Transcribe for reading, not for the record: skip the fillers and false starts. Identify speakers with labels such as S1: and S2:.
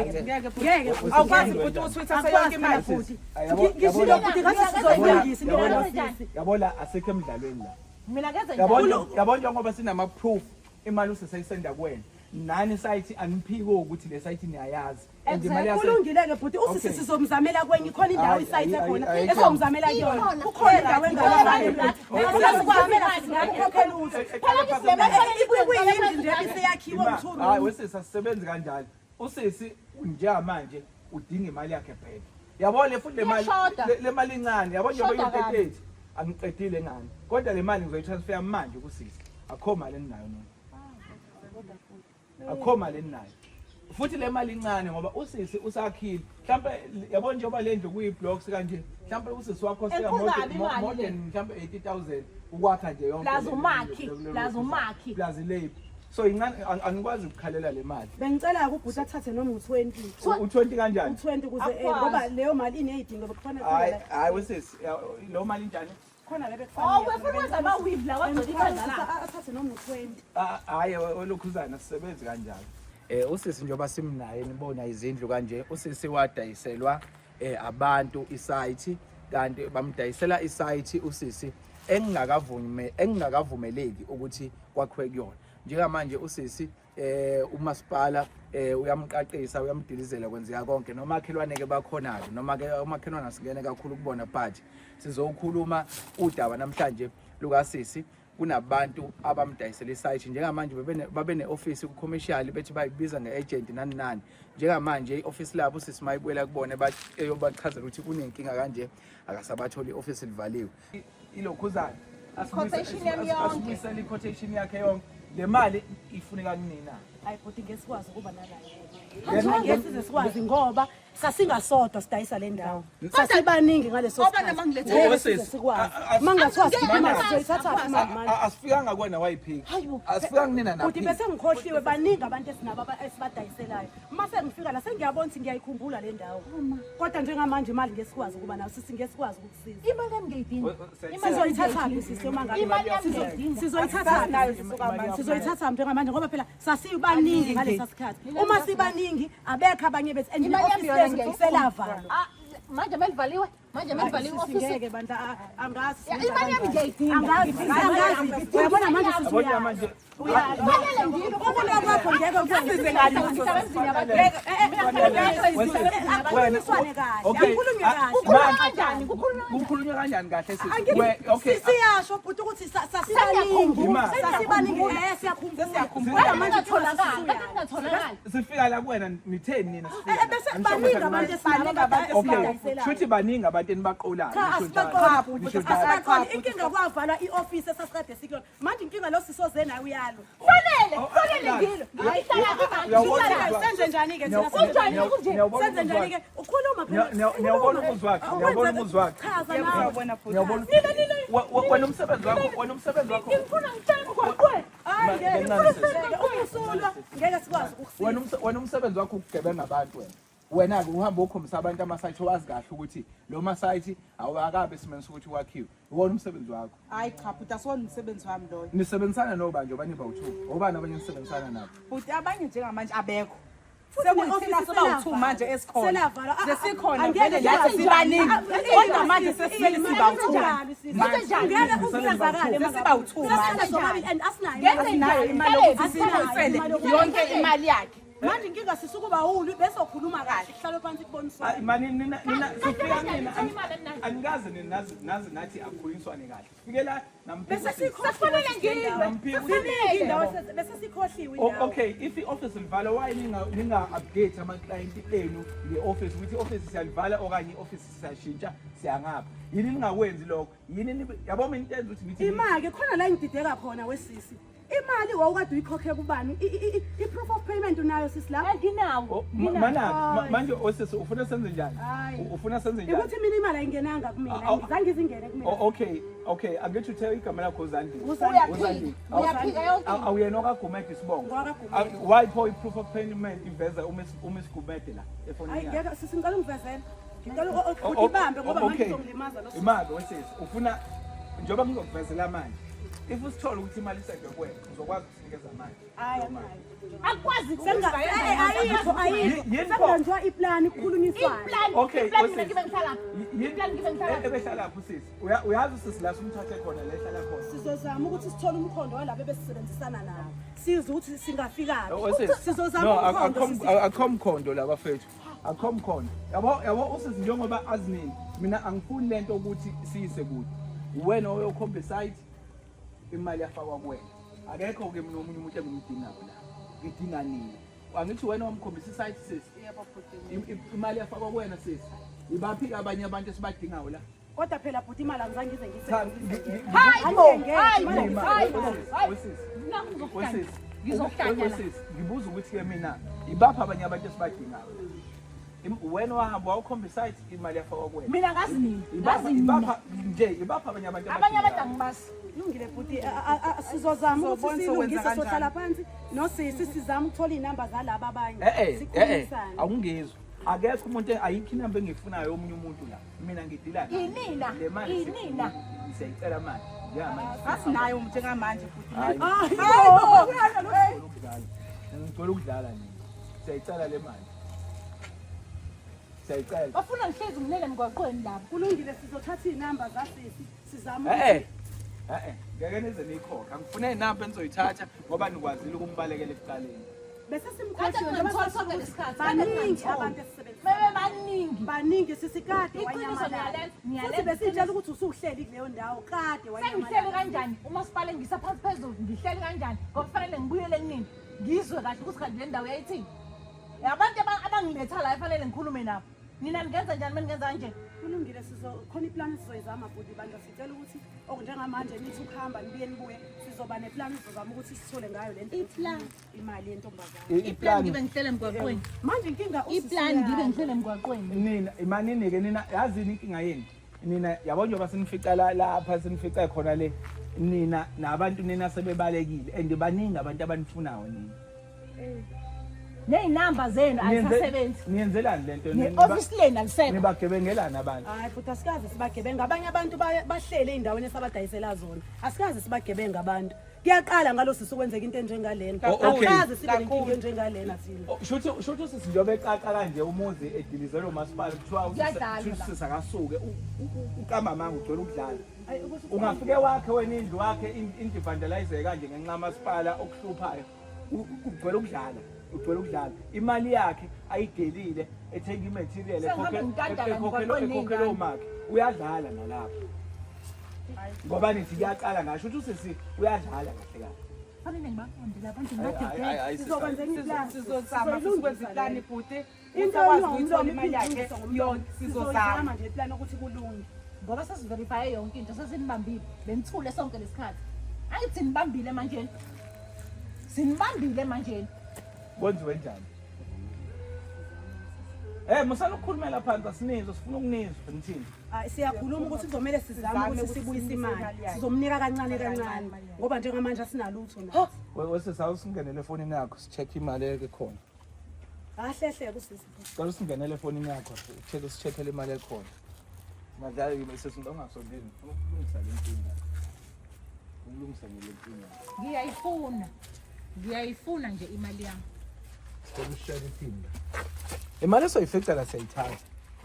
S1: ngeke awukwazi futhi uthwitha yonke imali futhi ngishilo futhi ngathi sizoyilungisa into
S2: yabona asekho emidlalweni la
S3: mina ngeze
S2: yabona ngoba sinama proof imali usesayisenda kuwena nani site aniphiko ukuthi le site niyayazi and imali yase
S1: kulungile futhi usisi sizomzamela kwenye khona indawo isite ekhona esomzamela kuyona ukhona indawo engalamali sizomzamela singakhokhela ukuthi kuyini nje biseyakhiwe umthulu
S2: hayi wesisi asisebenzi kanjalo usisi njengamanje udinga imali yakhe phela yabona futhi le mali incane yabona njengoba u38 angiqedile ngani kodwa le mali ngizoyitransfer manje kusisi akho mali eninayo nona akho mali eninayo futhi le mali incane ngoba usisi usakhile mhlambe yabona njengoba le ndlu kuyi-blocks kanje mhlambe usisi wakho more than mhlambe 80,000 ukwakha nje yonke
S3: lazumakhi
S2: plus labor so incane angikwazi ukukhalela le mali
S1: bengicela ukubhuta athathe noma u20
S2: u20 kanjani
S1: u20 kuze ngoba leyo mali inezidingo bekufanele
S2: hayi wesisi lo mali njani
S1: khona lebe kufanele
S3: wefuna ama weave la wagcina
S1: athathe noma u20
S2: hayi olokhuzana sisebenzi kanjalo usisi njengoba simnaye nibona izindlu kanje usisi wadayiselwa abantu isite kanti bamdayisela isite usisi engingakavumeleki ukuthi kwakhiwe kuyona njengamanje usisi umasipala uyamqaqisa uyamdilizela kwenzeka konke nomakhelwane ke bakhonayo noma ke umakhelwane asingene kakhulu kubona but sizokhuluma udaba namhlanje lukasisi kunabantu abamdayisela isite njengamanje babe neoffice ku-commercial bethi bayibiza nge-agent nani njengamanje i-office labo usisi mayibuyela kubone bachazela ukuthi kunenkinga kanje akasabatholi i-office livaliwe ilokhuzana asibuyisele i-quotation yakhe yonke le mali ifuneka kunina
S1: hayi futhi ngesikwazi ukuba nalayo ngeke sikwazi ngoba sasingasodwa sidayisa le ndawo sasibaningi ngaleso
S2: asifikanga kwena wayiphika asifikanga kunina naphi
S1: futhi bese ngikhohliwe baningi abantu esinabo esibadayiselayo mase ngifika la sengiyabona ukuthi ngiyayikhumbula le ndawo kodwa njengamanje imali ngesikwazi ukuba nayo sisi ngesikwazi ukukusiza
S3: imali yami ngiyidinga
S1: sizoyithatha sisi uma ngabe sizoyithatha sizoyithatha njengamanje ngoba phela sasibaningi ngalesa sikhathi uma sibaningi abekho abanye bethu and
S3: manje melivaliwe office
S1: ngeke bantu angazi
S3: imali yami ngiyidinga
S1: angazi uyabona manje sisi
S2: kukhulunywa kanjani kahle
S1: siyasho futhi ukuthi sasibaningi siyakhumbula manje
S2: sifika la kuwena nitheni nina
S1: bese baningi abantu
S2: okay futhi baningi abantu enibaqolayo
S1: inkinga kwavala i-office esasikade sikuyona manje inkinga lo sisoze nayo uyalo
S3: fanele ngilo
S1: senze njani ke senze njani ke ukhuluma phela
S2: niyabona umuzwa wakhe wena umsebenzi wakho
S3: ngifuna ngitshela kwakwe
S1: ngeke sikwazi ukusiza
S2: wena umsebenzi wakho ukugebenga abantu wena ke uhamba ukhombisa abantu ama-site wazi kahle ukuthi lo ma-site awakabe esimeni sokuthi wakhiwe iwona umsebenzi wakho
S4: hayi cha futhi asiwona umsebenzi wami loyo
S2: nisebenzisana nobanje obanye bawu-2 obani abanye nisebenzisana nabo
S4: futhi abanye njengamanje abekho sekuyithina soba-2 manje esikhona sesikhona vele lathi sibaningi kodwa manje sesimele siba-2 manje nayo imali yokuthi sibuyisele yonke imali yakhe
S1: manje inkinga sisukuba wuli bese ukhuluma kahle kuhlale phansi kuboniswane
S2: mani nina sifika mina anikaze nazi nathi akukhulunyiswane kahle fikela
S1: bese sikhohlile indawo bese sikhohliwe indawo
S2: okay if i-office livala why ninga-update ama-client enu nge-office ukuthi i-office siyalivala okanye i-office siyashintsha siyangapha yini ningakwenzi lokho yini yabona into enza ukuthi ngithi
S1: imake khona la ngidideka khona wesisi imali wawukade uyikhokhe kubani i-proof of payment unayo sisi la
S3: nginawo
S2: manje osisi ufuna senze njani
S1: ukuthi mina imali ayingenanga kumina ngizange izingene kumina
S2: okay angithi uthe igama lakho uzandile
S3: uyaphika yonke
S2: awuyena okagumede isibongo why pho i-proof of payment iveza uma isigumede la efonini
S1: yakho ngeke sisi ngicela ungivezele ngicela ukuthi ibambe ngoba manje ngizongilimaza lo
S2: imali wesisi ufuna njengoba ngizokuvezela manje if usithola ukuthi imali isengekuwena uzokwazi ukusinikeza manje.
S1: Hayi anayo.
S3: Akwazi
S1: ayikho sekwenziwa iplani kukhulunyiswana.
S2: Okay,
S3: Iplan
S2: what's
S3: ngibe ngihlala. Iplan ngibe ngihlala.
S2: Ebehlala lapho sisi. Uyazi usisi la simthathe khona la ehlala khona.
S1: Sizozama ukuthi sithole umkhondo walabo besisebenzisana nabo. Sizwe ukuthi singafika.
S2: Sis.
S1: Sizozama umkhondo.
S2: Akho mkhondo la bafethu. Akho mkhondo. Yabo usisi njengoba azinini. Mina angifuni lento ukuthi siyise kude. Wena oyokhomba site imali yafakwa kuwena. Akekho ke mina omunye umuntu engumdingayo la. Ngidinga nini? Angithi wena wamkhombisa isite sisi. Imali yafakwa kuwena sisi. Ibaphi abanye abantu esibadingayo la?
S1: Kodwa phela futhi imali angizange ngize ngise.
S2: Ngibuza ukuthi ke mina ibaphi abanye abantu esibadingayo. Wena wahamba wawukhomba site imali yafakwa kuwena.
S3: Mina ngazi nini?
S2: Ibaphi abanye abantu
S3: angibasi.
S1: Lungile futhi sizozama ukuthi silungise sohlala phansi nosisi sizama ukuthola inamba zalabo abanye.
S2: Awungizwa. Akekho umuntu ayikho inamba engifunayo omunye umuntu la. Mina ngidila
S3: Inina.
S2: Siyicela manje. Njengamanje.
S4: Asinayo umuntu ngamanje futhi.
S2: Ngicela ukudlala nini. Siyicela le mali. Siyicela.
S3: Bafuna ngihlezi nginele emgwaqweni lapho.
S1: Kulungile sizothatha inamba zasisi sizama
S2: ngeke nize niyikhokha. Angifune inamba enizoyithatha ngoba nikwazile ukumbalekela ekuqaleni.
S1: bese
S3: Kade
S1: simkhashile
S3: ngithola sonke lesikhathi.
S1: baningi abantu esisebenza
S3: Bebe baningi.
S1: baningi sisikade
S3: Iqiniso
S1: wanyamala
S3: ngiyalenza.
S1: futhi besitshela ukuthi usuhleli kuleyo ndawo kade
S3: Sengihleli kanjani? Umasipala ngisaphansi phezulu ngihleli kanjani? Ngoba kufanele ngibuyele kunini. Ngizwe kahle ukuthi kanti le ndawo yayithini. Abantu abangiletha la efanele ngikhulume nabo. Nina ningenza njani manje ngenza kanje?
S1: kulungile khona iplan sizoyizama futhi bantu sicela ukuthi okunjengamanje nithi ukuhamba nibuye nibuye sizoba neplan sizozama ukuthi sithole ngayo lento
S3: Iplan.
S1: imali yentombazana
S3: Iplan ngibe ngihlele emgwaqweni.
S1: manje inkinga
S3: Iplan ngibe ngihlele emgwaqweni.
S2: Nina imanini ke nina yazini inkinga yini? Nina yabo njengoba sinifica lapha sinifica khona le nina nabantu nina sebebalekile and baningi abantu abanifunayo nina.
S3: Neyinamba zenu ayisasebenzi.
S2: Niyenzelani lento
S3: Ne-office lane alisekho.
S2: nibagebengelani abantu?
S1: hayi futhi asikaze sibagebenga abanye abantu bahlele endaweni esabadayisela zona asikaze sibagebenga abantu kuyaqala ngalosisi kwenzeka into enjengalena akaze sibe nenkinga enjengalena thina
S2: Shuthu sisinjobe eqaqa kanje umuzi edilizelo umasipala kuthiwa
S3: Kuyadlalwa la.
S2: sisakasuke ukamba manga ugcwele ukudlala. Ungafike wakhe wena indlu wakhe into vandalize kanje ngenxa yamasipala okuhluphayo ugcwele ukudlala. Ugcwele ukudlala imali yakhe ayidelile ethenga imaterial ekhokhela umakhe uyadlala nalapho ngoba nithi kuyaqala ngasho ukuthi sisi uyadlala kahle kahle.
S3: Fanele ngibaqonde abantu ngibadedele.
S1: sizokwenza iplan
S4: Sizozama sikwenza iplani futhi.
S1: into
S4: Usakwazi ukuyithola imali yakhe yonke
S1: sizozama nje iplan ukuthi kulunge
S3: Ngoba sesiverifye yonke into sesinibambile. Benithule sonke lesikhathi. Angithi nibambile manje. Sinibambile manje.
S2: Kwenziwe njani? Musana ukukhulumela phansi asinizwe sifuna ukunizwa nithini.
S1: siyakhuluma ukuthi kuzomela sizame ukuthi sibuyise imali sizomnika kancane kancane ngoba njengamanje asinalutho la
S2: Wese sawusingenele efonini yakho sicheck imali ekhona.
S1: kahle hle kusisi
S2: Cela usingenele efonini yakho sicheckele imali ekhona. Madlala isesinto ongasondeli ukulungisa le nkinga. Ukulungisa le nkinga.
S3: Ngiyayifuna nje imali yami.
S2: Sicela ushare iphimbo. Imali esoyifica la siyayithatha.